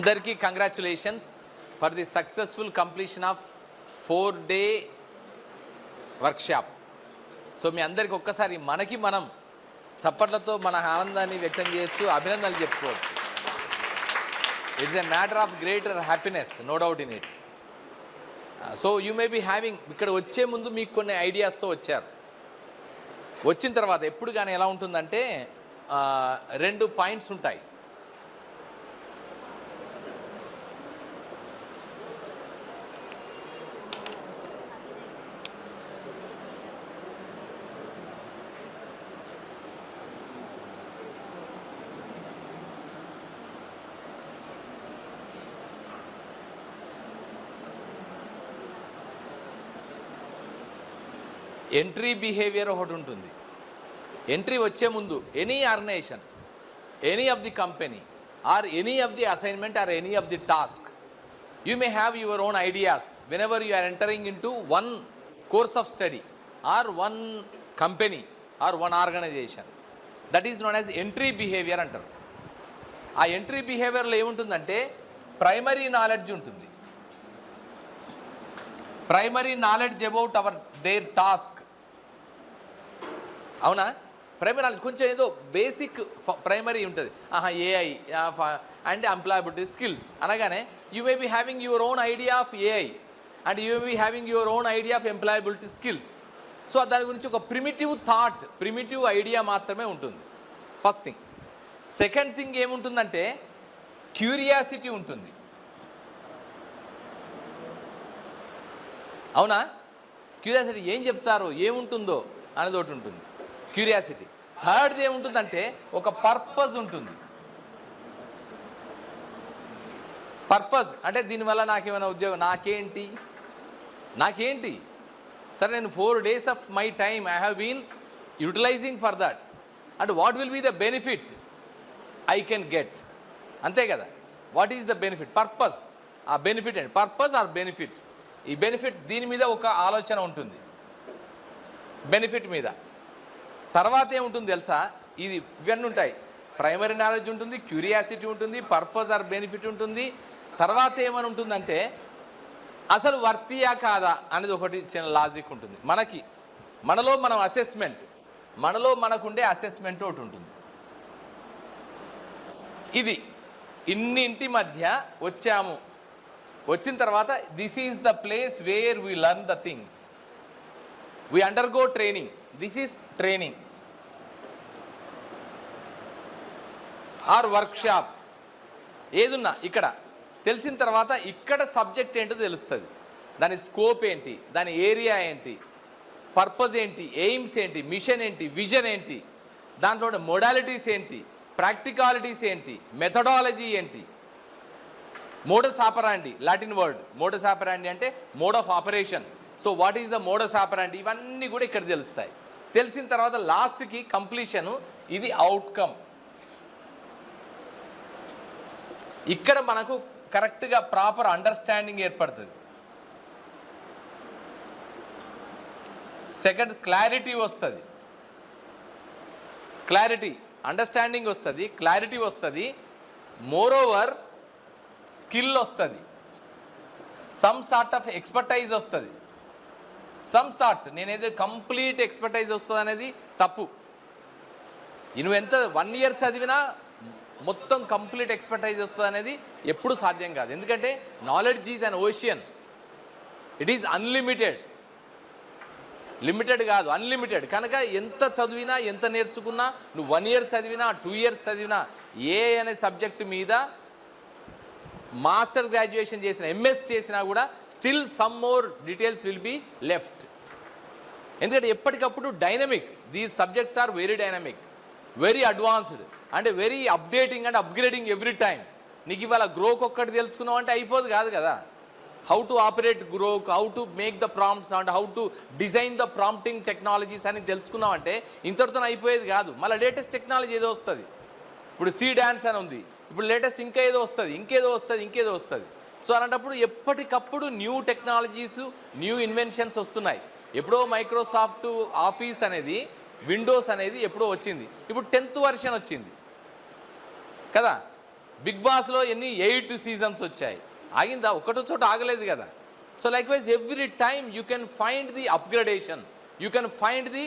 అందరికీ congratulations for the successful completion of 4-day workshop. So మీ అందరికీ ఒక్కసారి మనకి మనం చప్పట్లతో మన ఆనందాన్ని వ్యక్తం చేయొచ్చు, అభినందనలు చెప్పుకోవచ్చు. It's a matter of greater happiness, no doubt in it. So you may be having, ఇక్కడ వచ్చే ముందు మీకు కొన్ని ఐడియాస్తో వచ్చారు. వచ్చిన తర్వాత ఎప్పుడు కానీ ఎలా ఉంటుందంటే 2 పాయింట్స్ ఉంటాయి. ఎంట్రీ బిహేవియర్ ఒకటి ఉంటుంది. ఎంట్రీ వచ్చే ముందు any organisation, any of the company or any of the assignment or any of the task, you may have your own ideas whenever you are entering into one course of study or one company or one organisation. That is known as entry behaviour అంటారు. ఆ entry బిహేవియర్లో ఏముంటుందంటే primary knowledge ఉంటుంది. Primary knowledge about their task. అవునా? Primary knowledge కొంచెం ఏదో basic primary ఉంటుంది. AI and employability skills అనగానే you may be having your own idea of AI and you may be having your own idea of employability skills. So దాని గురించి ఒక primitive thought, primitive idea మాత్రమే ఉంటుంది. First thing. Second thing ఏముంటుందంటే curiosity ఉంటుంది. అవునా? Curiosity, ఏం చెప్తారో ఏముంటుందో అనేది ఒకటి ఉంటుంది, క్యూరియాసిటీ. థర్డ్ది ఏముంటుందంటే ఒక పర్పస్ ఉంటుంది. పర్పస్ అంటే దీనివల్ల నాకేమైనా ఉద్యోగం, నాకేంటి సరే, నేను 4 days of my time I have been utilising for that, and what will be the benefit I can get. అంతే కదా? What is the benefit? Purpose. ఆ బెనిఫిట్ అండి, పర్పస్ ఆర్ బెనిఫిట్. ఈ బెనిఫిట్, దీని మీద ఒక ఆలోచన ఉంటుంది, బెనిఫిట్ మీద. తర్వాత ఏముంటుంది తెలుసా? ఇవన్నీ ఉంటాయి. ప్రైమరీ నాలెడ్జ్ ఉంటుంది, క్యూరియాసిటీ ఉంటుంది, పర్పస్ ఆర్ బెనిఫిట్ ఉంటుంది. తర్వాత ఏమని ఉంటుందంటే అసలు వర్తియా కాదా అనేది ఒకటి చిన్న లాజిక్ ఉంటుంది. మనలో మనం అసెస్మెంట్, మనలో మనకుండే అసెస్మెంట్ ఒకటి ఉంటుంది. ఇది ఇన్నింటి మధ్య వచ్చాము. వచ్చిన తర్వాత this is the place where we learn the things, we undergo training. This is training or workshop. ఏదున్నా ఇక్కడ తెలిసిన తర్వాత ఇక్కడ సబ్జెక్ట్ ఏంటో తెలుస్తుంది. దాని స్కోప్ ఏంటి, దాని ఏరియా ఏంటి, పర్పస్ ఏంటి, ఎయిమ్స్ ఏంటి, మిషన్ ఏంటి, విజన్ ఏంటి, దాంట్లో మోడాలిటీస్ ఏంటి, ప్రాక్టికాలిటీస్ ఏంటి, మెథడాలజీ ఏంటి, modus operandi, Latin word. Modus operandi అంటే mode of operation. So what is the modus operandi, ఇవన్నీ కూడా ఇక్కడ తెలుస్తాయి. తెలిసిన తర్వాత లాస్ట్కి కంప్లీషను, ఇది అవుట్కమ్. ఇక్కడ మనకు కరెక్ట్గా ప్రాపర్ అండర్స్టాండింగ్ ఏర్పడుతుంది. సెకండ్, క్లారిటీ వస్తుంది. క్లారిటీ, అండర్స్టాండింగ్ వస్తుంది, క్లారిటీ వస్తుంది. మోరోవర్ స్కిల్ వస్తుంది, సమ్ సార్ట్ ఆఫ్ ఎక్స్పర్టైజ్ వస్తుంది. సమ్ సార్ట్, నేనేదో కంప్లీట్ ఎక్స్పర్టైజ్ వస్తుంది అనేది తప్పు. నువ్వు ఎంత 1 year చదివినా మొత్తం కంప్లీట్ ఎక్స్పర్టైజ్ వస్తుంది అనేది ఎప్పుడు సాధ్యం కాదు. ఎందుకంటే knowledge is an ocean, it is unlimited. Limited కాదు, అన్లిమిటెడ్. కనుక ఎంత చదివినా, ఎంత నేర్చుకున్నా, నువ్వు 1 year చదివినా, 2 years చదివినా, ఏ అనే సబ్జెక్టు మీద మాస్టర్ గ్రాడ్యుయేషన్ చేసిన, ఎంఎస్ చేసినా కూడా still some more details will be left. ఎందుకంటే ఎప్పటికప్పుడు dynamic, these subjects are very dynamic, very advanced and very updating and upgrading every time. నీకు ఇవాళ గ్రోక్ ఒక్కటి తెలుసుకున్నావు అంటే అయిపోదు కాదు కదా. How to operate Grok, how to make the prompts and how to design the prompting technologies అని తెలుసుకున్నావు అంటే ఇంతటితో అయిపోయేది కాదు. మళ్ళీ లేటెస్ట్ టెక్నాలజీ ఏదో వస్తుంది. ఇప్పుడు సీ డ్యాన్స్ అని ఉంది, ఇప్పుడు లేటెస్ట్ ఇంకేదో వస్తుంది. సో అలాంటప్పుడు ఎప్పటికప్పుడు న్యూ టెక్నాలజీస్, న్యూ ఇన్వెన్షన్స్ వస్తున్నాయి. ఎప్పుడో మైక్రోసాఫ్ట్ ఆఫీస్ అనేది, విండోస్ అనేది ఎప్పుడో వచ్చింది. ఇప్పుడు 10th version వచ్చింది కదా. బిగ్ బాస్లో ఎన్ని 8 సీజన్స్ వచ్చాయి, ఆగిందా? ఒకటో చోట ఆగలేదు కదా. So like wise every time you can find the upgradation, you can find the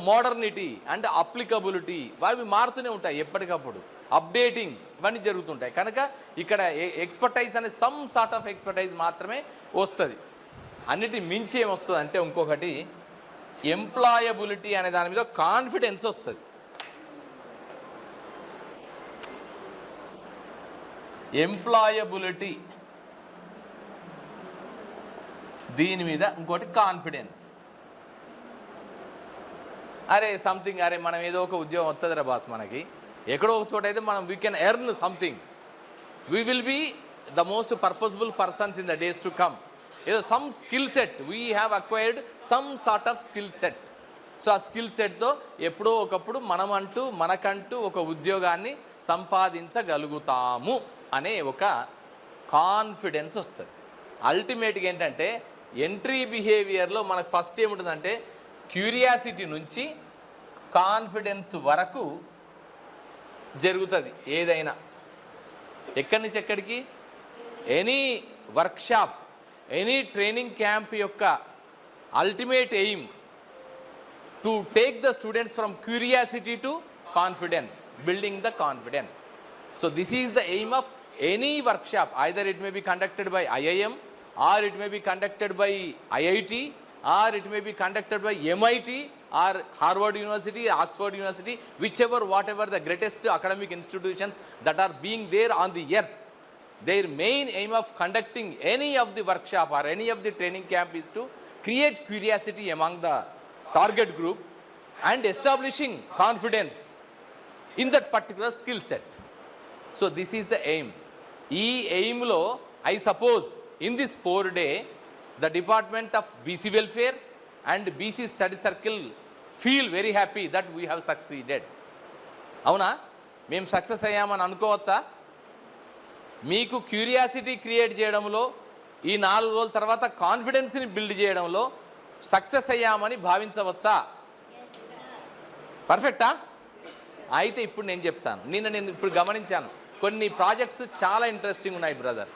modernity and applicability. అవి మారుతూనే ఉంటాయి ఎప్పటికప్పుడు, అప్డేటింగ్ ఇవన్నీ జరుగుతుంటాయి. కనుక ఇక్కడ ఎక్స్పర్టైజ్ అనే సమ్ సార్ట్ ఆఫ్ ఎక్స్పర్టైజ్ మాత్రమే వస్తుంది. అన్నిటి మించి ఏమొస్తుంది అంటే ఇంకొకటి ఎంప్లాయబిలిటీ అనే దాని మీద కాన్ఫిడెన్స్ వస్తుంది. ఎంప్లాయబిలిటీ దీని మీద ఇంకోటి కాన్ఫిడెన్స్. అరే సంథింగ్, అరే మనం ఏదో ఒక ఉద్యోగం వస్తుందిరా బాస్, మనకి ఎక్కడో ఒక చోట అయితే మనం we can earn something, we will be the most purposeful persons in the days to come. ఏదో some skill set we have acquired some sort of skill set. So ఆ స్కిల్ సెట్తో ఎప్పుడో ఒకప్పుడు మనకంటూ ఒక ఉద్యోగాన్ని సంపాదించగలుగుతాము అనే ఒక కాన్ఫిడెన్స్ వస్తుంది. అల్టిమేట్గా ఏంటంటే ఎంట్రీ బిహేవియర్లో మనకు ఫస్ట్ ఏముంటుందంటే క్యూరియాసిటీ నుంచి కాన్ఫిడెన్స్ వరకు జరుగుతుంది ఏదైనా. ఎక్కడి నుంచి ఎక్కడికి? Any workshop, any training camp యొక్క ultimate aim to take the students from curiosity to confidence, building the confidence. So this is the aim of any workshop. Either it may be conducted by IIM, or it may be conducted by IIT, or it may be conducted by MIT, or Harvard University, Oxford University, whatever the greatest academic institutions that are being there on the earth. Their main aim of conducting any of the workshop or any of the training camp is to create curiosity among the target group and establishing confidence in that particular skill set. So this is the aim. ఈ ఎయిమ్లో I suppose in this 4-day the Department of BC Welfare and BC Study Circle feel very happy that we have succeeded. అవునా? మేము success అయ్యామని అనుకోవచ్చా? మీకు curiosity create చేయడంలో, ఈ 4 రోజుల తర్వాత కాన్ఫిడెన్స్ని build చేయడంలో సక్సెస్ అయ్యామని భావించవచ్చా? పర్ఫెక్టా? అయితే ఇప్పుడు నేను చెప్తాను. నేను ఇప్పుడు గమనించాను కొన్ని ప్రాజెక్ట్స్ చాలా ఇంట్రెస్టింగ్ ఉన్నాయి brother.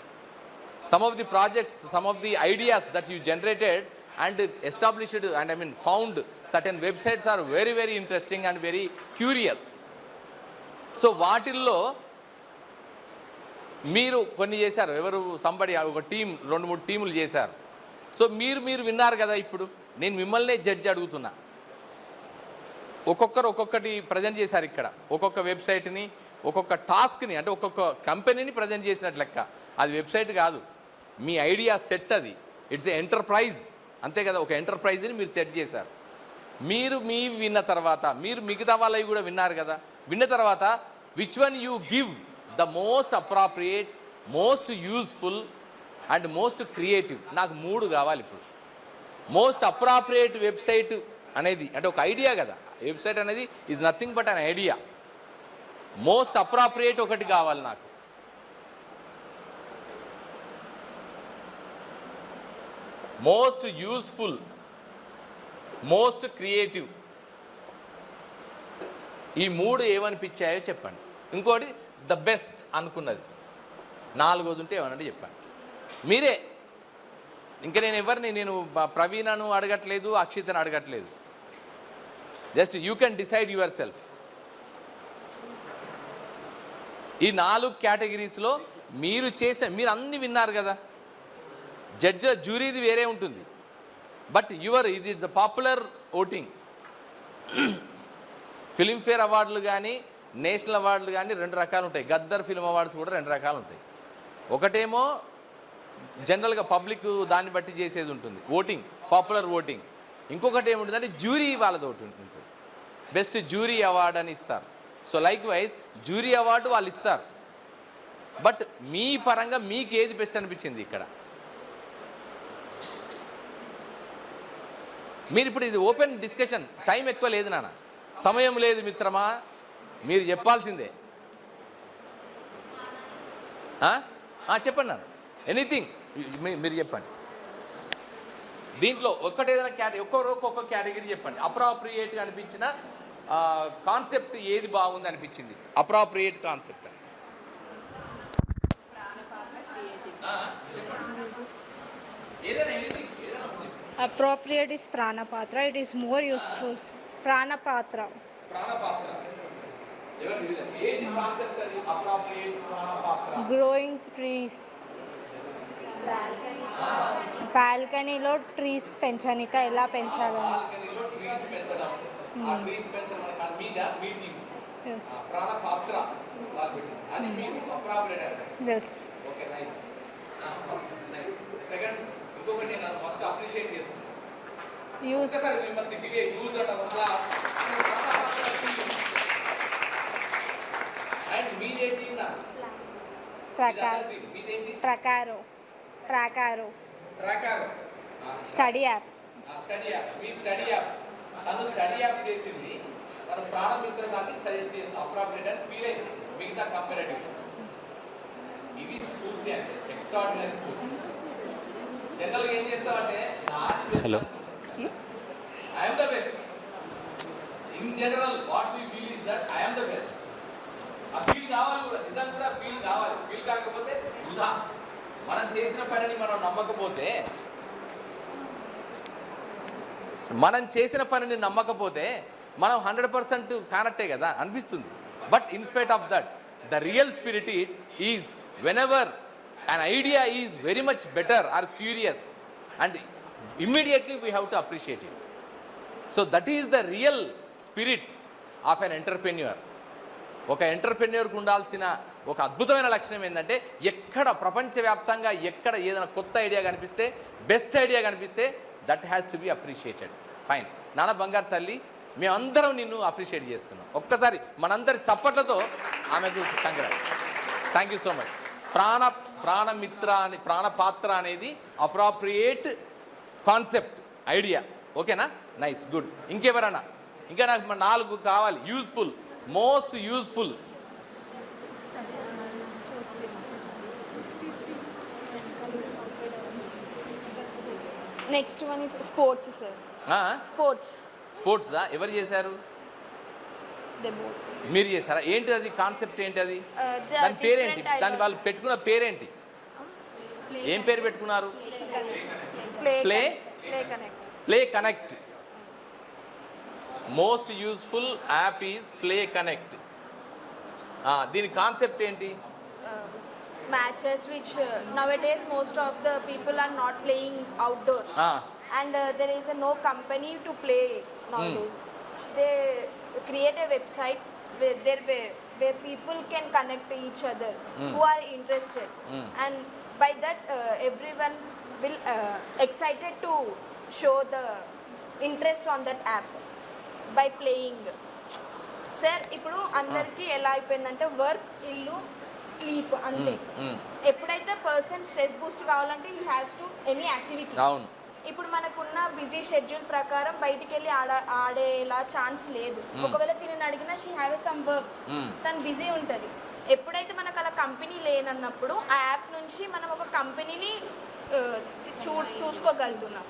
Some of the projects, some of the ideas that you generated and established and found certain websites are very very interesting and very curious. So వాటిల్లో మీరు కొన్ని చేశారు, ఎవరు సంబడి ఒక టీం 2-3 టీములు చేశారు. సో మీరు విన్నారు కదా. ఇప్పుడు నేను మిమ్మల్నే జడ్జి అడుగుతున్నా. ఒక్కొక్కరు ఒక్కొక్కటి ప్రజెంట్ చేశారు ఇక్కడ. ఒక్కొక్క వెబ్సైట్ని, ఒక్కొక్క టాస్క్ని, అంటే ఒక్కొక్క కంపెనీని ప్రజెంట్ చేసినట్లు లెక్క. అది వెబ్సైట్ కాదు, మీ ఐడియా సెట్. అది ఇట్స్ ఏ ఎంటర్ప్రైజ్, అంతే కదా. ఒక ఎంటర్ప్రైజ్ని మీరు సెట్ చేశారు. మీరు విన్న తర్వాత మీరు మిగతా వాళ్ళవి కూడా విన్నారు కదా. విన్న తర్వాత which one you give the most appropriate, most useful and most creative. నాకు 3 కావాలి ఇప్పుడు. మోస్ట్ అప్రాప్రియేట్ వెబ్సైట్ అనేది అంటే ఒక ఐడియా కదా. వెబ్సైట్ అనేది is nothing but an idea. Most appropriate ఒకటి కావాలి నాకు. Most useful, most creative. ఈ 3 ఏమనిపించాయో చెప్పండి. ఇంకోటి ద బెస్ట్ అనుకున్నది. 4వది ఉంటే ఏమనంటే చెప్పండి మీరే. ఇంకా నేను ఎవరిని, నేను ప్రవీణను అడగట్లేదు, అక్షితను అడగట్లేదు. Just you can decide your self. ఈ 4 కేటగిరీస్లో మీరు అన్నీ విన్నారు కదా. జ్యూరీది వేరే ఉంటుంది, but it's a popular voting. Filmfare అవార్డులు కానీ, నేషనల్ అవార్డులు కానీ 2 రకాలు ఉంటాయి. గద్దర్ ఫిల్మ్ అవార్డ్స్ కూడా 2 రకాలు ఉంటాయి. ఒకటేమో జనరల్గా పబ్లిక్ దాన్ని బట్టి చేసేది ఉంటుంది, ఓటింగ్, పాపులర్ ఓటింగ్. ఇంకొకటి ఏముంటుందంటే జ్యూరీ వాళ్ళది ఒకటి ఉంటుంది, బెస్ట్ జ్యూరీ అవార్డు అని ఇస్తారు. So like wise jury award వాళ్ళు ఇస్తారు. బట్ మీ పరంగా మీకు ఏది బెస్ట్ అనిపించింది ఇక్కడ? మీరు ఇప్పుడు ఇది ఓపెన్ డిస్కషన్, టైం ఎక్కువ లేదు నాన్న, సమయం లేదు మిత్రమా, మీరు చెప్పాల్సిందే. చెప్పండి నాన్న, ఎనీథింగ్ మీరు చెప్పండి. దీంట్లో ఏదైనా ఒక్కొక్క కేటగిరీ చెప్పండి. అప్రాప్రియేట్గా అనిపించిన కాన్సెప్ట్ ఏది బాగుంది అనిపించింది? అప్రాప్రియేట్ కాన్సెప్ట్ ఏదైనా ఎనీథింగ్ ఏదైనా Appropriate is pranapatra. It is more useful. Pranapatra. ప్రాణపాత్ర ఎవరు ఏంటి కాన్సెప్ట్ అది అప్రాప్రియేట్ ప్రాణపాత్ర Growing trees. బాల్కనీలో ట్రీస్ పెంచానిక ఎలా పెంచాలని. బాల్కనీలో ట్రీస్ పెంచడం ఆ ట్రీస్ పెంచడం మన మీద మీటింగ్ Yes. ప్రాణపాత్ర అది మీకు అప్రాప్రియేట్ అంటే Yes. Okay nice first nice second ఇంకొకటి నేను ఫస్ట్ అప్రిషియేట్ చేస్తున్నాను Use. ఒకసారి we must give a huge round of applause. And మీదేంటి నా మీదేంటి Tracaro. Tracker Study app. Study app మీ స్టడీ యాప్ తను స్టడీ యాప్ చేసింది తన ప్రాణమిత్ర దాన్ని సజెస్ట్ చేస్తుంది అప్రాప్రియేట్ అని ఫీల్ అయింది మిగతా కంపారేటివ్ ఇది స్ఫూర్తి అంటే ఎక్స్ట్రాడినరీ స్ఫూర్తి జనరల్గా ఏం చేస్తామంటే hello I'm the best in general what we feel is that I'm the best ఆ ఫీల్ కావాలి కూడా నిజంగా కూడా ఫీల్ కావాలి ఫీల్ కాకపోతే వృధా మనం చేసిన పనిని మనం నమ్మకపోతే మనం 100% కానట్టే కదా అనిపిస్తుంది but in spite of that the real spirit is when ever an idea is very much better or curious and immediately we have to appreciate it so that is the real spirit of an entrepreneur ఒక ఎంటర్ప్రెన్యూర్కి ఉండాల్సిన ఒక అద్భుతమైన లక్షణం ఏంటంటే ఎక్కడ ప్రపంచవ్యాప్తంగా ఎక్కడ ఏదైనా కొత్త ఐడియా కనిపిస్తే బెస్ట్ ఐడియా కనిపిస్తే that has to be appreciated fine నాన్న బంగారు తల్లి మేమందరం నిన్ను అప్రిషియేట్ చేస్తున్నాం ఒక్కసారి మనందరి చప్పట్లతో ఆమెకు congrats thank you so much Pranamitra అని ప్రాణపాత్ర అనేది అప్రాప్రియేట్ కాన్సెప్ట్ ఐడియా ఓకేనా నైస్ గుడ్ ఇంకెవరన్నా ఇంకా నాకు 4 కావాలి useful most useful next one is sports sir. Sports దా ఎవరు చేశారు మీరు చేశారా ఏంటి అది కాన్సెప్ట్ ఏంటి అది దాని పేరేంటి దాని వాళ్ళు పెట్టుకున్న పేరేంటి ఏం పేరు పెట్టుకున్నారు play connect most useful app is play connect దీని కాన్సెప్ట్ ఏంటి matches which nowadays most of the people are not playing outdoor and there is no company to play nowadays. They create a website where people can connect to each other who are interested and by that everyone will excited to show the interest on that app by playing. Sir, ఇప్పుడు అందరికీ ఎలా అయిపోయిందంటే work ఇల్లు sleep అంతే. ఎప్పుడైతే person stress Boost కావాలంటే he has to any activity. అవును ఇప్పుడు మనకున్న బిజీ షెడ్యూల్ ప్రకారం బయటికి వెళ్ళి ఆడేలా ఛాన్స్ లేదు. ఒకవేళ తిని అడిగినా షీ హ్యావ్ సమ్ వర్క్ తను బిజీ ఉంటుంది. ఎప్పుడైతే మనకు అలా కంపెనీ లేనన్నప్పుడు ఆ యాప్ నుంచి మనం ఒక కంపెనీని చూసుకోగలుగుతున్నాం.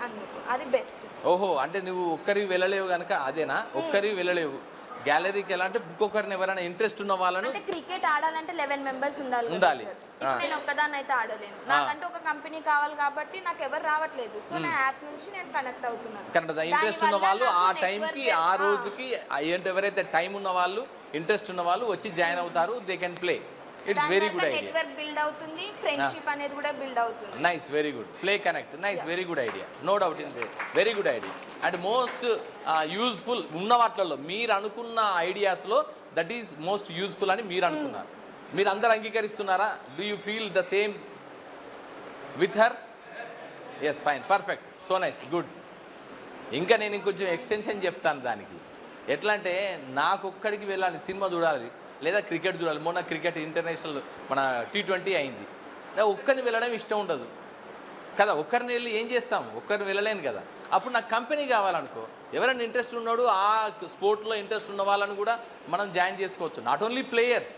అందుకు అది బెస్ట్. ఓహో అంటే నువ్వు ఒక్కరికి వెళ్ళలేవు కనుక అదేనా ఒక్కరికి వెళ్ళలేవు గ్యాలరీకి ఎలా అంటే ఇంకొకరిని ఎవరైనా ఇంట్రెస్ట్ ఉన్న వాళ్ళని అంటే క్రికెట్ ఆడాలంటే 11 మెంబర్స్ ఉండాలి. నేను ఒక్కదాన్ని అయితే ఆడలేను. నాకంటే ఒక కంపెనీ కావాలి కాబట్టి నాకు ఎవరు రావట్లేదు. సో నా యాప్ నుంచి నేను కనెక్ట్ అవుతున్నాను. కరెక్ట్ ఇంట్రెస్ట్ ఉన్న వాళ్ళు ఆ టైంకి ఆ రోజుకి ఏంటి ఎవరైతే టైం ఉన్న వాళ్ళు ఇంట్రెస్ట్ ఉన్న వాళ్ళు వచ్చి జాయిన్ అవుతారు. They can play. It's very good idea. Network build అవుతుంది, ఫ్రెండ్షిప్ అనేది కూడా బిల్డ్ అవుతుంది. Nice very good play connect nice very good idea no doubt in very good idea and most useful ఉన్న వాటిల్లో మీరు అనుకున్న ఐడియాస్లో దట్ ఈస్ మోస్ట్ యూజ్ఫుల్ అని మీరు అనుకున్నారు. మీరు అందరు అంగీకరిస్తున్నారా? Do you feel the same with her? Yes fine perfect so nice good. ఇంకా నేను ఇంకొంచెం ఎక్స్టెన్షన్ చెప్తాను దానికి. ఎట్లా అంటే నాకు ఒక్కడికి వెళ్ళాలి సినిమా చూడాలి లేదా క్రికెట్ చూడాలి. మొన్న క్రికెట్ ఇంటర్నేషనల్ మన T20 అయింది. ఒక్కరిని వెళ్ళడం ఇష్టం ఉండదు కదా. ఒక్కరిని వెళ్ళి ఏం చేస్తాము? ఒక్కరిని వెళ్ళలేను కదా. అప్పుడు నాకు కంపెనీ కావాలనుకో ఎవరైనా ఇంట్రెస్ట్ ఉన్నాడు ఆ స్పోర్ట్లో ఇంట్రెస్ట్ ఉన్న వాళ్ళని కూడా మనం జాయిన్ చేసుకోవచ్చు. Not only players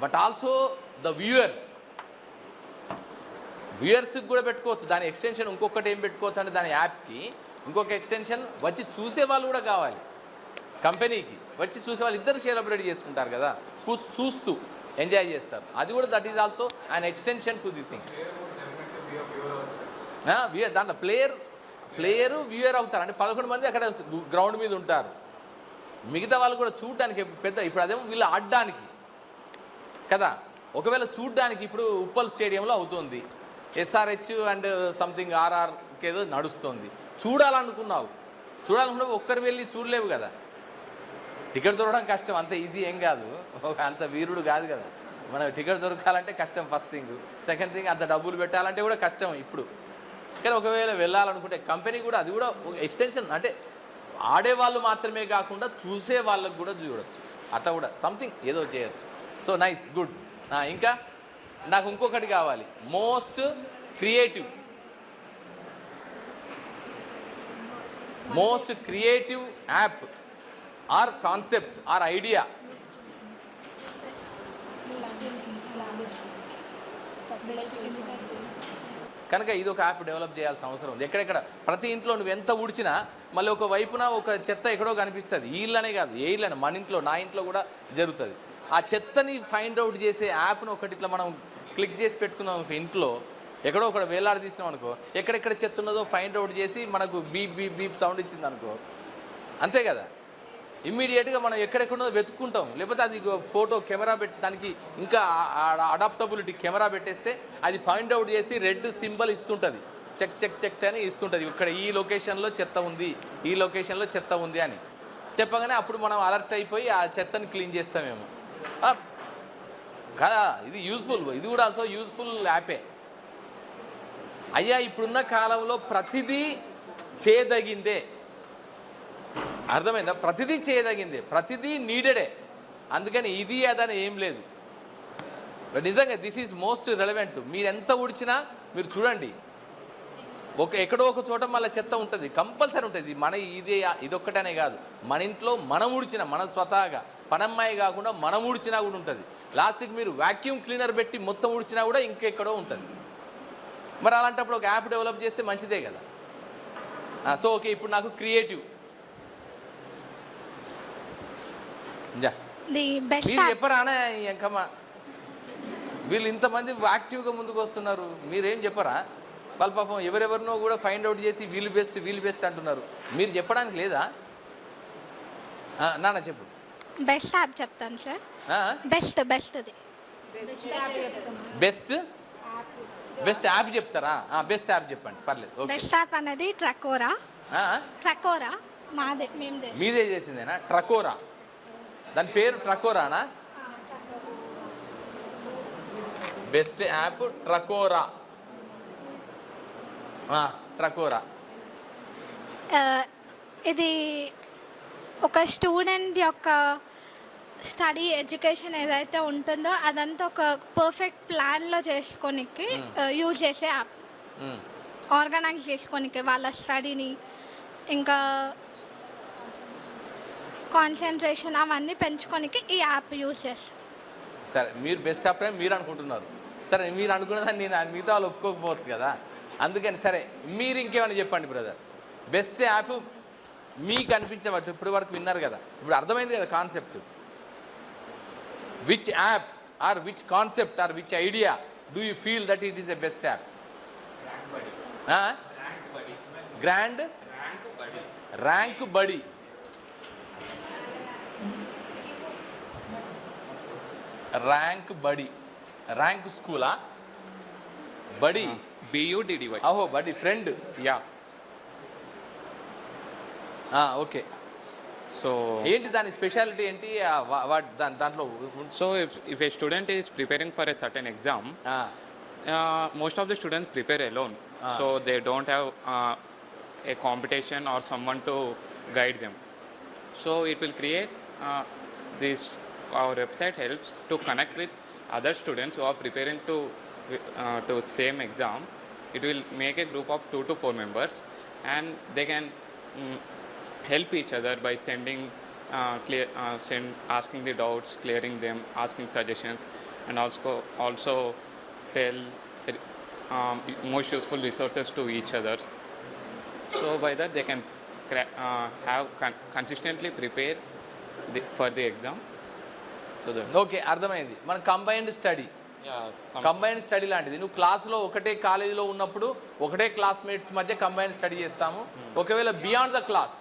but also the వ్యూయర్స్కి కూడా పెట్టుకోవచ్చు. దాని ఎక్స్టెన్షన్ ఇంకొకటి ఏం పెట్టుకోవచ్చు అంటే దాని యాప్కి ఇంకొక ఎక్స్టెన్షన్ వచ్చి చూసే వాళ్ళు కూడా కావాలి. కంపెనీకి వచ్చి చూసే వాళ్ళు ఇద్దరు సెలబ్రేట్ చేసుకుంటారు కదా చూస్తూ ఎంజాయ్ చేస్తారు. అది కూడా that is also an extension to the thing. దాంట్లో ప్లేయరు వ్యూయర్ అవుతారు. అంటే 11 మంది అక్కడ గ్రౌండ్ మీద ఉంటారు. మిగతా వాళ్ళు కూడా చూడడానికి పెద్ద, ఇప్పుడు అదేమో వీళ్ళు ఆడడానికి కదా. ఒకవేళ చూడడానికి ఇప్పుడు ఉప్పల్ స్టేడియంలో అవుతుంది, ఎస్ఆర్హెచ్ అండ్ సంథింగ్ ఏదో నడుస్తుంది. చూడాలనుకున్నావు ఒక్కరు వెళ్ళి చూడలేవు కదా. టికెట్ దొరకడం కష్టం, అంత ఈజీ ఏం కాదు, అంత వీరుడు కాదు కదా. మనకు టికెట్ దొరకాలంటే కష్టం ఫస్ట్ థింగ్. సెకండ్ థింగ్ అంత డబ్బులు పెట్టాలంటే కూడా కష్టం ఇప్పుడు. కానీ ఒకవేళ వెళ్ళాలనుకుంటే కంపెనీ కూడా అది కూడా ఒక ఎక్స్టెన్షన్, అంటే ఆడేవాళ్ళు మాత్రమే కాకుండా చూసే వాళ్ళకు కూడా చూడొచ్చు. అట్లా కూడా సంథింగ్ ఏదో చేయొచ్చు. So nice, good. ఇంకా నాకు ఇంకొకటి కావాలి, most creative app or concept or idea. కనుక ఇది ఒక యాప్ డెవలప్ చేయాల్సిన అవసరం ఉంది. ఎక్కడెక్కడ ప్రతి ఇంట్లో నువ్వు ఎంత ఊడ్చినా మళ్ళీ ఒక వైపున ఒక చెత్త ఎక్కడో కనిపిస్తుంది. ఈ ఇళ్ళనే కాదు, ఏ ఇళ్ళనే, మన ఇంట్లో, నా ఇంట్లో కూడా జరుగుతుంది. ఆ చెత్తని ఫైండ్ అవుట్ చేసే యాప్ను ఒకటి ఇట్లా మనం క్లిక్ చేసి పెట్టుకున్నాం ఒక ఇంట్లో, ఎక్కడో ఒకటి వేలాడి తీసినాం అనుకో, ఎక్కడెక్కడ చెత్త ఉన్నదో ఫైండ్ అవుట్ చేసి మనకు బీప్ బీప్ బీప్ సౌండ్ ఇచ్చింది అనుకో, అంతే కదా. ఇమ్మీడియట్గా మనం ఎక్కడెక్కడో వెతుక్కుంటాం. లేకపోతే అది ఫోటో కెమెరా పెట్టి దానికి ఇంకా అడాప్టబిలిటీ కెమెరా పెట్టేస్తే అది ఫైండ్ అవుట్ చేసి రెడ్ సింబల్ ఇస్తుంటుంది, చెక్ చెక్ చెక్ అని ఇస్తుంటుంది. ఇక్కడ ఈ లొకేషన్లో చెత్త ఉంది, ఈ లొకేషన్లో చెత్త ఉంది అని చెప్పగానే అప్పుడు మనం అలర్ట్ అయిపోయి ఆ చెత్తని క్లీన్ చేస్తామేమో కదా. ఇది యూజ్ఫుల్, ఇది కూడా ఆల్సో యూజ్ఫుల్ యాపే. అయ్యా ఇప్పుడున్న కాలంలో ప్రతిదీ చేయదగిందే, అర్థమైందా? ప్రతిదీ చేయదగిందే, ప్రతిదీ నీడెడే. అందుకని ఇది అదని ఏం లేదు. నిజంగా దిస్ ఈజ్ మోస్ట్ రెలవెంట్. మీరు ఎంత ఊడ్చినా మీరు చూడండి, ఎక్కడో ఒక చోట మళ్ళీ చెత్త ఉంటుంది, కంపల్సరీ ఉంటుంది. మన ఇదొక్కటనే కాదు, మన ఇంట్లో మనం ఊడ్చినా, మన స్వతహాగా పనమ్మాయి కాకుండా మనం ఊడ్చినా కూడా ఉంటుంది. లాస్ట్కి మీరు వాక్యూమ్ క్లీనర్ పెట్టి మొత్తం ఊడ్చినా కూడా ఇంకెక్కడో ఉంటుంది. మరి అలాంటప్పుడు ఒక యాప్ డెవలప్ చేస్తే మంచిదే కదా. సో ఓకే, ఇప్పుడు నాకు క్రియేటివ్ మీరు చెప్పరానా ఎంకమ్మ, వీళ్ళు ఇంతమంది యాక్టివ్గా ముందుకు వస్తున్నారు, మీరేం చెప్పరా? వాళ్ళ పాపం ఎవరెవరినో కూడా ఫైండ్ అవుట్ చేసి వీళ్ళు బెస్ట్ అంటున్నారు, మీరు చెప్పడానికి లేదా? నాన్న చెప్పు. బెస్ట్ యాప్ చెప్తాను సార్. బెస్ట్ యాప్ చెప్తారా? బెస్ట్ యాప్ చెప్పండి, పర్లేదు. బెస్ట్ యాప్ అనేది ట్రకోరా. మీదే చేసిందేనా? ట్రకోరా, దాని పేరు ట్రకోరానా? Best app ట్రకోరా. ఇది ఒక స్టూడెంట్ యొక్క స్టడీ ఎడ్యుకేషన్ ఏదైతే ఉంటుందో అదంతా ఒక పర్ఫెక్ట్ ప్లాన్లో చేసుకోనికి యూజ్ చేసే యాప్. ఆర్గనైజ్ చేసుకోనికి వాళ్ళ స్టడీని, ఇంకా కాన్సన్ట్రేషన్ అవన్నీ పెంచుకోనికి ఈ యాప్ యూజ్ చేస్తాం. సరే, మీరు బెస్ట్ యాప్ అని మీరు అనుకుంటున్నారు. సరే, మీరు అనుకున్నదాన్ని నేను మిగతా వాళ్ళు ఒప్పుకోకపోవచ్చు కదా. అందుకని సరే, మీరు ఇంకేమైనా చెప్పండి బ్రదర్. బెస్ట్ యాప్ మీకు అనిపించవచ్చు, ఇప్పటి వరకు విన్నారు కదా, ఇప్పుడు అర్థమైంది కదా concept. Which app or which concept or which idea do you feel that it is a best app? Rank బడి. ర్యాంక్ స్కూలా? బడి, BUDDY. ఓహో, బడి ఫ్రెండ్. యా. ఓకే. సో ఏంటి దాని స్పెషాలిటీ ఏంటి? దాంట్లో so if a student is preparing for a certain exam, most of the students prepare alone, so they don't have a competition or someone to guide them. So it will create this. Our website helps to connect with other students who are preparing to same exam. It will make a group of 2 to 4 members, and they can help each other by asking the doubts, clearing them, asking suggestions, and also tell most useful resources to each other. So by that they can have consistently prepare for the exam. So that okay, అర్థమైంది. మన combined study, yeah, combined study లాంటిది. నువ్వు క్లాస్లో ఒకటే కాలేజీలో ఉన్నప్పుడు ఒకటే classmates మధ్య కంబైన్డ్ స్టడీ చేస్తాము. ఒకవేళ బియాండ్ ద క్లాస్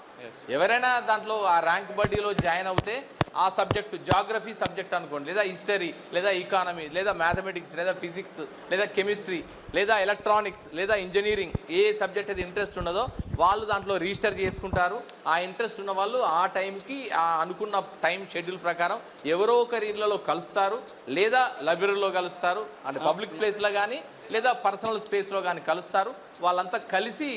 ఎవరైనా దాంట్లో ఆ ర్యాంక్ బడ్డీలో జాయిన్ అవుతే ఆ సబ్జెక్టు జాగ్రఫీ సబ్జెక్ట్ అనుకోండి, లేదా హిస్టరీ, లేదా ఎకానమీ, లేదా మ్యాథమెటిక్స్, లేదా ఫిజిక్స్, లేదా కెమిస్ట్రీ, లేదా ఎలక్ట్రానిక్స్, లేదా ఇంజనీరింగ్, ఏ సబ్జెక్ట్ అయితే ఇంట్రెస్ట్ ఉన్నదో వాళ్ళు దాంట్లో రిజిస్టర్ చేసుకుంటారు. ఆ ఇంట్రెస్ట్ ఉన్న వాళ్ళు ఆ టైంకి ఆ అనుకున్న టైం షెడ్యూల్ ప్రకారం ఎవరో ఒకరి ఇళ్లలో కలుస్తారు, లేదా లైబ్రరీలో కలుస్తారు, అంటే పబ్లిక్ ప్లేస్లో కానీ లేదా పర్సనల్ స్పేస్లో కానీ కలుస్తారు. వాళ్ళంతా కలిసి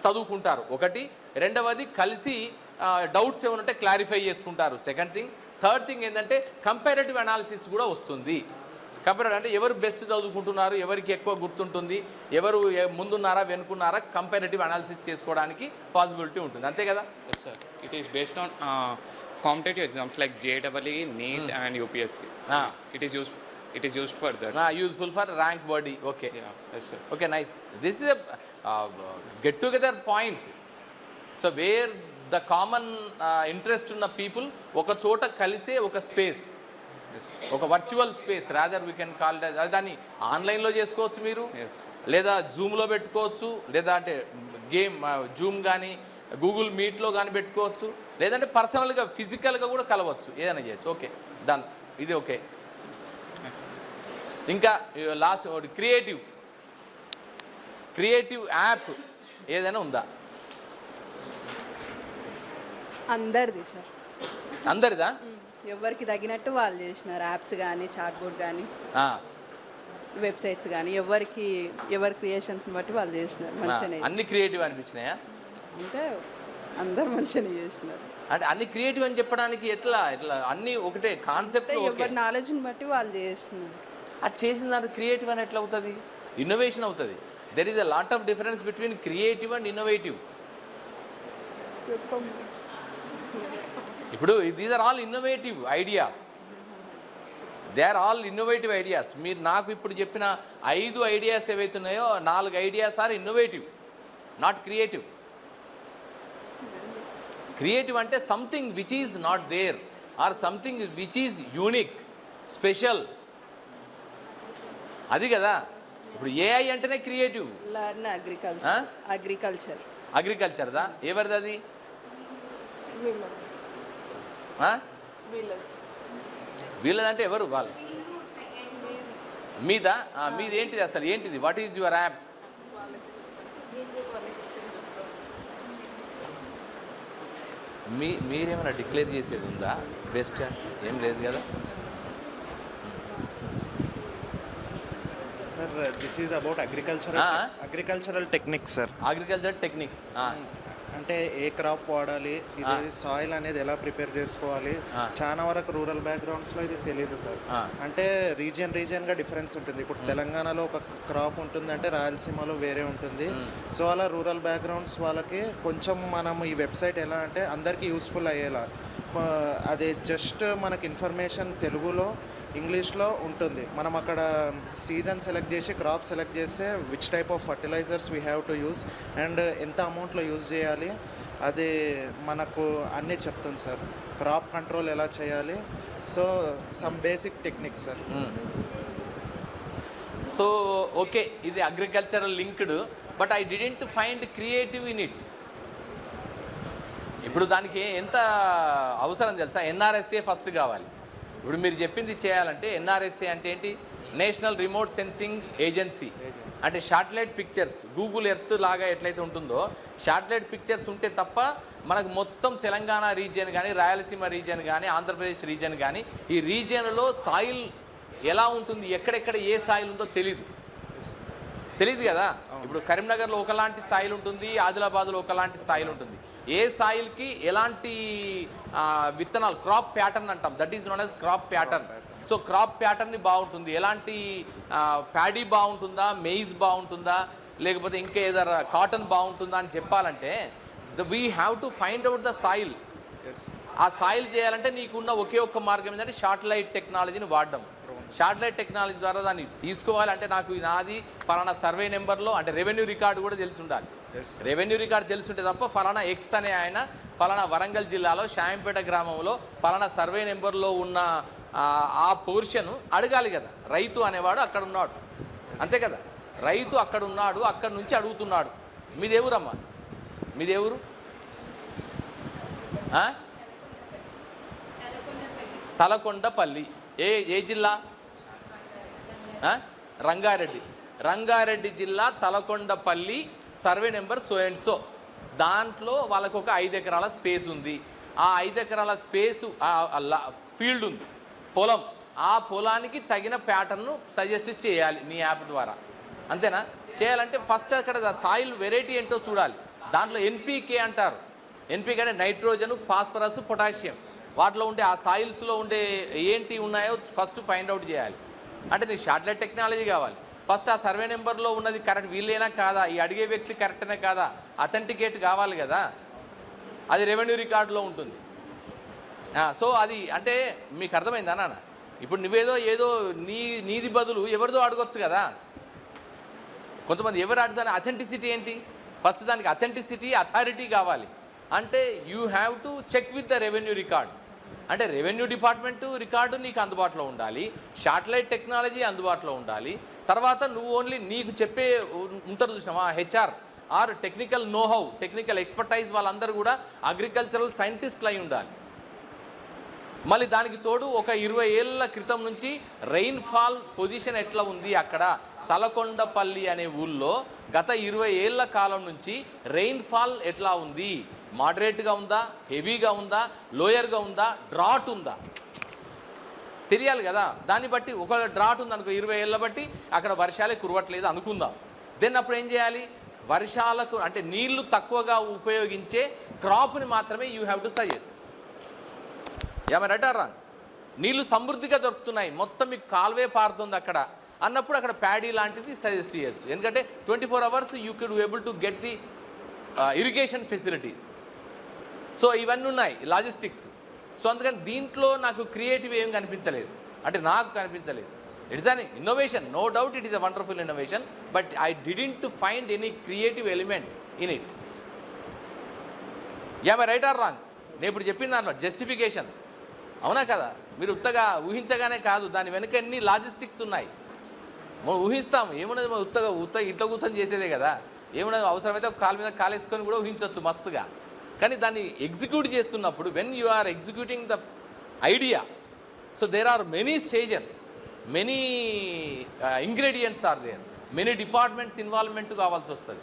చదువుకుంటారు ఒకటి. రెండవది కలిసి డౌట్స్ ఏమైనా ఉంటే క్లారిఫై చేసుకుంటారు. Second thing. థర్డ్ థింగ్ ఏంటంటే కంపారేటివ్ అనాలిసిస్ కూడా వస్తుంది. కంపారేటివ్ అంటే ఎవరు బెస్ట్ చదువుకుంటున్నారు, ఎవరికి ఎక్కువ గుర్తుంటుంది, ఎవరు ముందున్నారా వెనుకున్నారా, కంపారేటివ్ అనాలిసిస్ చేసుకోవడానికి పాసిబిలిటీ ఉంటుంది. అంతే కదా? yes sir, it is based on competitive exams like JEE, NEET and UPSC. It is used for that. Useful for rank body. Okay. Yeah, yes sir. Okay, nice. This is a get together point. So where the common interest ఉన్న people ఒక చోట కలిసే ఒక space, ఒక virtual space, rather we can call దాన్ని ఆన్లైన్లో చేసుకోవచ్చు మీరు, లేదా జూమ్లో పెట్టుకోవచ్చు, లేదా అంటే గేమ్ జూమ్ కానీ గూగుల్ మీట్లో కానీ పెట్టుకోవచ్చు, లేదంటే పర్సనల్గా ఫిజికల్గా కూడా కలవచ్చు, ఏదైనా చేయొచ్చు. Okay, done. ఇది ఓకే. ఇంకా లాస్ట్ క్రియేటివ్ యాప్ ఏదైనా ఉందా? అందరిది సార్. అందరిదా? ఎవరికి తగినట్టు వాళ్ళు చేసినారు. యాప్స్ కానీ, చాట్ బోర్డ్ కానీ, వెబ్సైట్స్ కానీ, ఎవరి క్రియేషన్స్ బట్టి వాళ్ళు చేసినారు. మంచిగానే అన్ని క్రియేటివ్ అనిపించినాయా? అంటే అందరు మంచిగానే చేసినారు. అంటే అన్ని క్రియేటివ్ అని చెప్పడానికి ఎట్లా అన్ని ఒకటే కాన్సెప్ట్, ఎవరి నాలెడ్జ్ని బట్టి వాళ్ళు చేసినారు. అది చేసిన దాంట్లో క్రియేటివ్ అని ఎట్లా అవుతుంది? ఇన్నోవేషన్ అవుతుంది. There is a lot of difference between creative and innovative. ఇప్పుడు these are all innovative ideas. They are all innovative ideas. మీరు నాకు ఇప్పుడు చెప్పిన 5 ఐడియాస్ ఏవైతే ఉన్నాయో 4 ideas are innovative, not creative. Creative అంటే something which is not there or something which is unique, special. అది కదా. ఇప్పుడు ఏఐ అంటేనే క్రియేటివ్. లర్న్ అగ్రికల్చర్దా? ఎవరిది అది? వీళ్ళదంటే ఎవరు? వాళ్ళు మీదా? మీది ఏంటిది అసలు? ఏంటిది? What is your app? మీరేమైనా డిక్లేర్ చేసేది ఉందా? బెస్ట్ ఏం లేదు కదా? Sir, this is about agricultural techniques, sir. Agriculture techniques. అంటే ఏ క్రాప్ వాడాలి, ఇది సాయిల్ అనేది ఎలా ప్రిపేర్ చేసుకోవాలి, చాలా వరకు రూరల్ బ్యాక్గ్రౌండ్స్లో ఇది తెలియదు సార్. అంటే రీజియన్గా డిఫరెన్స్ ఉంటుంది. ఇప్పుడు తెలంగాణలో ఒక క్రాప్ ఉంటుంది, అంటే రాయలసీమలో వేరే ఉంటుంది. సో అలా రూరల్ బ్యాక్గ్రౌండ్స్ వాళ్ళకి కొంచెం మనం ఈ వెబ్సైట్ ఎలా అంటే అందరికీ యూస్ఫుల్ అయ్యేలా, అది జస్ట్ మనకి ఇన్ఫర్మేషన్ తెలుగులో ఇంగ్లీష్లో ఉంటుంది. మనం అక్కడ సీజన్ సెలెక్ట్ చేసి క్రాప్ సెలెక్ట్ చేస్తే which type of fertilisers we have to use and ఎంత అమౌంట్లో యూజ్ చేయాలి, అది మనకు అన్నీ చెప్తుంది సార్. క్రాప్ కంట్రోల్ ఎలా చేయాలి, so some basic techniques sir. So okay, ఇది agricultural linked, but I didn't find creative in it. ఇప్పుడు దానికి ఎంత అవసరం తెలుసా? ఎన్ఆర్ఎస్ఏ ఫస్ట్ కావాలి. ఇప్పుడు మీరు చెప్పింది చేయాలంటే ఎన్ఆర్ఎస్ఏ అంటే ఏంటి? National remote sensing agency. అంటే శాటిలైట్ పిక్చర్స్, గూగుల్ ఎర్త్ లాగా ఎట్లయితే ఉంటుందో శాటిలైట్ పిక్చర్స్ ఉంటే తప్ప మనకు మొత్తం తెలంగాణ రీజియన్ కానీ, రాయలసీమ రీజియన్ కానీ, ఆంధ్రప్రదేశ్ రీజియన్ కానీ, ఈ రీజియన్లో సాయిల్ ఎలా ఉంటుంది, ఎక్కడెక్కడ ఏ సాయిల్ ఉందో తెలియదు కదా. ఇప్పుడు కరీంనగర్లో ఒకలాంటి సాయిల్ ఉంటుంది, ఆదిలాబాద్లో ఒకలాంటి సాయిల్ ఉంటుంది. ఏ సాయిల్కి ఎలాంటి విత్తనాలు, క్రాప్ ప్యాటర్న్ అంటాం, that is known as crop pattern. So crop pattern బాగుంటుంది, ఎలాంటి ప్యాడీ బాగుంటుందా, మెయిజ్ బాగుంటుందా, లేకపోతే ఇంకా ఏదైనా కాటన్ బాగుంటుందా అని చెప్పాలంటే we have to find out the soil. ఆ సాయిల్ చేయాలంటే నీకున్న ఒకే ఒక్క మార్గం ఏంటంటే శాటిలైట్ టెక్నాలజీని వాడడం. శాటిలైట్ టెక్నాలజీ ద్వారా దాన్ని తీసుకోవాలంటే నాకు నాది ఫలానా సర్వే నెంబర్లో, అంటే రెవెన్యూ రికార్డు కూడా తెలిసి ఉండాలి. రెవెన్యూ రికార్డు తెలిసి ఉంటే తప్ప ఫలానా ఎక్స్ అనే ఆయన ఫలానా వరంగల్ జిల్లాలో షాయంపేట గ్రామంలో ఫలానా సర్వే నెంబర్లో ఉన్న ఆ పోర్షన్ అడగాలి కదా. రైతు అనేవాడు అక్కడ ఉన్నాడు, అంతే కదా. రైతు అక్కడ ఉన్నాడు, అక్కడి నుంచి అడుగుతున్నాడు. మీది ఎవరమ్మా? మీది ఎవరు? తలకొండపల్లి. ఏ జిల్లా? రంగారెడ్డి. రంగారెడ్డి జిల్లా Talakondapalli, survey number so and so. దాంట్లో వాళ్ళకు ఒక 5 ఎకరాల స్పేస్ ఉంది. ఆ 5 ఎకరాల స్పేసు ఫీల్డ్ ఉంది, పొలం. ఆ పొలానికి తగిన ప్యాటర్న్ను సజెస్ట్ చేయాలి నీ యాప్ ద్వారా, అంతేనా? చేయాలంటే ఫస్ట్ అక్కడ సాయిల్ వెరైటీ ఏంటో చూడాలి. దాంట్లో ఎన్పీకే అంటారు. ఎన్పీకే అంటే నైట్రోజన్, ఫాస్ఫరస్, పొటాషియం. వాటిలో ఉండే ఆ సాయిల్స్లో ఉండే ఏంటి ఉన్నాయో ఫస్ట్ ఫైండ్ అవుట్ చేయాలి. అంటే నీ శాటిలైట్ టెక్నాలజీ కావాలి. ఫస్ట్ ఆ సర్వే నెంబర్లో ఉన్నది కరెక్ట్ వీళ్ళేనా కాదా, ఈ అడిగే వ్యక్తి కరెక్టేనా కాదా, అథెంటికేట్ కావాలి కదా. అది రెవెన్యూ రికార్డులో ఉంటుంది. సో అది అంటే మీకు అర్థమైందా నాన్న? ఇప్పుడు నువ్వేదో నీది బదులు ఎవరిదో అడగొచ్చు కదా. కొంతమంది ఎవరు అడుగుతాను, అథెంటిసిటీ ఏంటి? ఫస్ట్ దానికి అథెంటిసిటీ, అథారిటీ కావాలి. అంటే you have to check with the revenue records. అంటే రెవెన్యూ డిపార్ట్మెంటు రికార్డు నీకు అందుబాటులో ఉండాలి, శాటిలైట్ టెక్నాలజీ అందుబాటులో ఉండాలి. తర్వాత నువ్వు ఓన్లీ నీకు చెప్పే ఉంటారు చూసినావా, HR or technical know how, technical expertise వాళ్ళందరూ కూడా అగ్రికల్చరల్ సైంటిస్టులు అయి ఉండాలి. మళ్ళీ దానికి తోడు ఒక 20 ఏళ్ళ క్రితం నుంచి రెయిన్ఫాల్ పొజిషన్ ఎట్లా ఉంది అక్కడ తలకొండపల్లి అనే ఊళ్ళో గత 20 ఏళ్ళ కాలం నుంచి రెయిన్ఫాల్ ఎట్లా ఉంది, మోడరేట్గా ఉందా, హెవీగా ఉందా, లోయర్గా ఉందా, డ్రాట్ ఉందా తెలియాలి కదా. దాన్ని బట్టి ఒక డ్రాట్ ఉందనుకో 20 ఏళ్ళ బట్టి అక్కడ వర్షాలే కురవట్లేదు అనుకుందాం. దెన్ అప్పుడు ఏం చేయాలి? వర్షాలకు అంటే నీళ్లు తక్కువగా ఉపయోగించే క్రాప్ని మాత్రమే యూ హ్యావ్ టు సజెస్ట్. ఏమైనా రైటారా? నీళ్లు సమృద్ధిగా దొరుకుతున్నాయి, మొత్తం మీకు కాల్వే పారుతుంది అక్కడ అన్నప్పుడు అక్కడ ప్యాడీ లాంటిది సజెస్ట్ చేయొచ్చు. ఎందుకంటే 24 hours you కెడ్ able to get the irrigation facilities. So ఇవన్నీ ఉన్నాయి లాజిస్టిక్స్. సో అందుకని దీంట్లో నాకు క్రియేటివ్ ఏం కనిపించలేదు, అంటే నాకు కనిపించలేదు. It's an innovation, no doubt it is a wonderful innovation, but I didn't find any creative element in it. Am I right or wrong? నేను ఇప్పుడు చెప్పిన దాంట్లో జస్టిఫికేషన్ అవునా కదా? మీరు ఉత్తగా ఊహించగానే కాదు, దాని వెనుక ఎన్ని లాజిస్టిక్స్ ఉన్నాయి. మనం ఊహిస్తాం ఏమున్నది, మనం ఉత్తగా ఇంట్లో కూర్చొని చేసేదే కదా. ఏమున్నది, అవసరమైతే ఒక కాలు మీద కాలేసుకొని కూడా ఊహించవచ్చు మస్తుగా. కానీ దాన్ని ఎగ్జిక్యూట్ చేస్తున్నప్పుడు when you are executing the idea, so there are many stages, many ingredients are there, many departments involvement కావాల్సి వస్తుంది.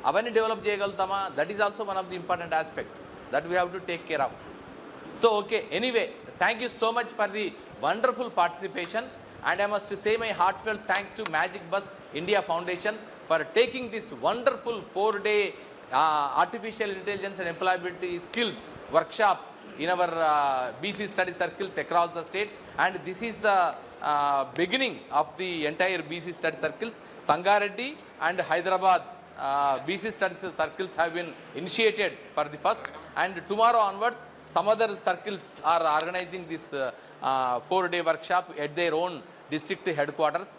అవన్నీ డెవలప్ చేయగలుగుతామా? That is also one of the important aspect that we have to take care of. So okay, anyway, thank you so much for the wonderful participation, and I must say my heartfelt thanks to Magic Bus India Foundation for taking this wonderful 4-day artificial intelligence and employability skills workshop in our BC study circles across the state, and this is the beginning of the entire BC study circles. Sangareddy and Hyderabad BC study circles have been initiated for the first, and tomorrow onwards some other circles are organizing this 4-day workshop at their own district headquarters.